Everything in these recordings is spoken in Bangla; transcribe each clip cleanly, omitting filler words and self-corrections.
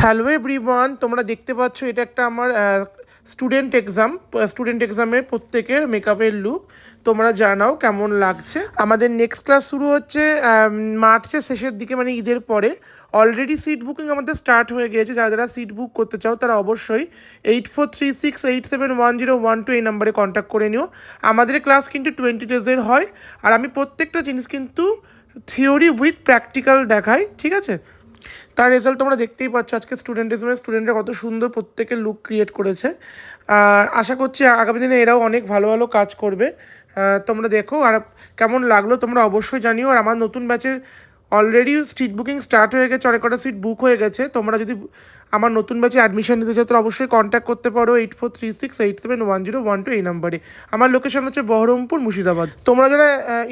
হ্যালো এভরিওয়ান, তোমরা দেখতে পাচ্ছ এটা একটা আমার স্টুডেন্ট এক্সামের প্রত্যেকের মেকআপের লুক। তোমরা জানাও কেমন লাগছে। আমাদের নেক্সট ক্লাস শুরু হচ্ছে মার্চের শেষের দিকে, মানে ঈদের পরে। অলরেডি সিট বুকিং আমাদের স্টার্ট হয়ে গিয়েছে। যারা যারা সিট বুক করতে চাও তারা অবশ্যই 8436871012 এই নাম্বারে কন্ট্যাক্ট করে নিও। আমাদের ক্লাস কিন্তু 20 ডেজের হয়, আর আমি প্রত্যেকটা জিনিস কিন্তু থিওরি উইথ প্র্যাকটিক্যাল দেখাই, ঠিক আছে? তার রেজাল্ট তোমরা দেখতেই পাচ্ছ। আজকে স্টুডেন্টরা কত সুন্দর প্রত্যেকের লুক ক্রিয়েট করেছে, আর আশা করছি আগামী দিনে এরাও অনেক ভালো ভালো কাজ করবে। তোমরা দেখো, আর কেমন লাগলো তোমরা অবশ্যই জানিও। আর আমার নতুন ব্যাচের অলরেডি সিট বুকিং স্টার্ট হয়ে গেছে, অনেক কটা সিট বুক হয়ে গেছে। তোমরা যদি আমার নতুন ব্যাচে অ্যাডমিশন নিতে চাও তাহলে অবশ্যই কন্ট্যাক্ট করতে পারো 8436871012 এই নাম্বারে। আমার লোকেশন হচ্ছে বহরমপুর, মুর্শিদাবাদ। তোমরা যারা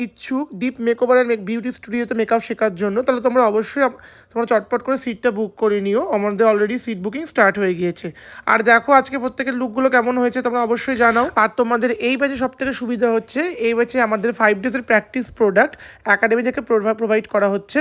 ইচ্ছুক ডিপ মেকওভার অ্যান্ড বিউটি স্টুডিওতে মেকআপ শেখার জন্য, তাহলে তোমরা অবশ্যই তোমরা চটপট করে সিটটা বুক করে নিও। আমাদের অলরেডি সিট বুকিং স্টার্ট হয়ে গিয়েছে। আর দেখো আজকে প্রত্যেকের লুকগুলো কেমন হয়েছে তোমরা অবশ্যই জানাও। আর তোমাদের এই ব্যাচে সবথেকে সুবিধা হচ্ছে, এই ব্যাচে আমাদের 5 ডেজের প্র্যাকটিস প্রোডাক্ট একাডেমি থেকে প্রোভাইড করা হচ্ছে।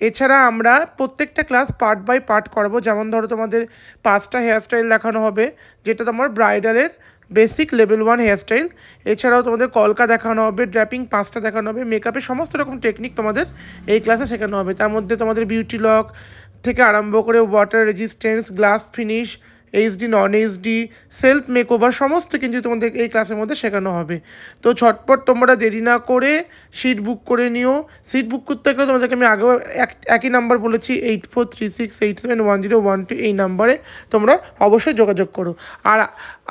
এছাড়া আমরা প্রত্যেকটা ক্লাস পার্ট বাই পার্ট করাবো। যেমন ধরো তোমাদের 5টা হেয়ারস্টাইল দেখানো হবে, যেটা তোমার ব্রাইডালের বেসিক লেভেল 1 হেয়ারস্টাইল। এছাড়াও তোমাদের কলকা দেখানো হবে, ড্র্যাপিং 5টা দেখানো হবে, মেকআপের সমস্ত রকম টেকনিক তোমাদের এই ক্লাসে শেখানো হবে। তার মধ্যে তোমাদের বিউটি লক থেকে আরম্ভ করে water resistance, glass finish, HD, নন এইচডি, সেলফ মেকওভার সমস্ত কিন্তু তোমাদের এই ক্লাসের মধ্যে শেখানো হবে। তো ঝটপট তোমরা দেরি না করে সিট বুক করে নিও। সিট বুক করতে গেলে তোমাদেরকে আমি আগেও একই নাম্বার বলেছি, 8436871012 এই নাম্বারে তোমরা অবশ্যই যোগাযোগ করো। আর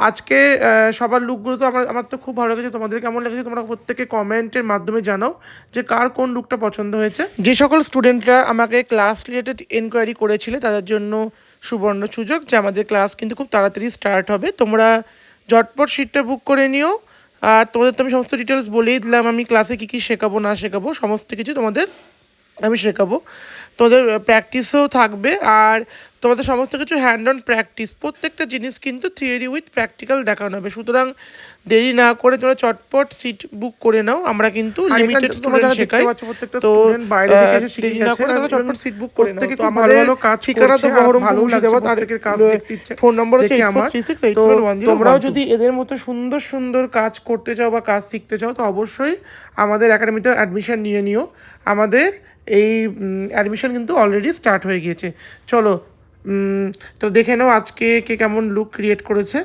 আজকে সবার লুকগুলো তো আমার তো খুব ভালো লেগেছে। তোমাদের কেমন লেগেছে তোমরা প্রত্যেকে কমেন্টের মাধ্যমে জানাও যে কার কোন লুকটা পছন্দ হয়েছে। যে সকল স্টুডেন্টরা আমাকে ক্লাস রিলেটেড এনকোয়ারি করেছিলে তাদের জন্য সুবর্ণ সুযোগ যে আমাদের ক্লাস কিন্তু খুব তাড়াতাড়ি স্টার্ট হবে। তোমরা ঝটপট সিটটা বুক করে নিও। আর তোমাদের তো আমি সমস্ত ডিটেলস বলেই দিলাম, আমি ক্লাসে কী কী শেখাবো না শেখাবো সমস্ত কিছু তোমাদের আমি শেখাবো। তোমাদের প্র্যাকটিসও থাকবে, আর তোমাদের সমস্ত কিছু হ্যান্ড অন প্র্যাকটিস। প্রত্যেকটা জিনিস কিন্তু থিওরি উইথ প্র্যাকটিক্যাল দেখানো হবে। সুতরাং দেরি না করে তোমরা চটপট সিট বুক করে নাও। আমরা কিন্তু লিমিটেড স্টুডেন্ট শেখাই, তো দেরি না করে তোমরা চটপট সিট বুক করে নাও। তো ভালো ভালো কাজ ঠিকানা তো বহরমপুর, মুর্শিদাবাদ। আর ফোন নম্বর হচ্ছে 8436871012। তোমরাও যদি এদের মতো সুন্দর সুন্দর কাজ করতে চাও বা কাজ শিখতে চাও তো অবশ্যই আমাদের একাডেমিতে অ্যাডমিশন নিয়ে নিও। আমাদের এই অ্যাডমিশন কিন্তু অলরেডি স্টার্ট হয়ে গিয়েছে। চলো তো দেখে নাও আজকে কে কেমন লুক ক্রিয়েট করেছে।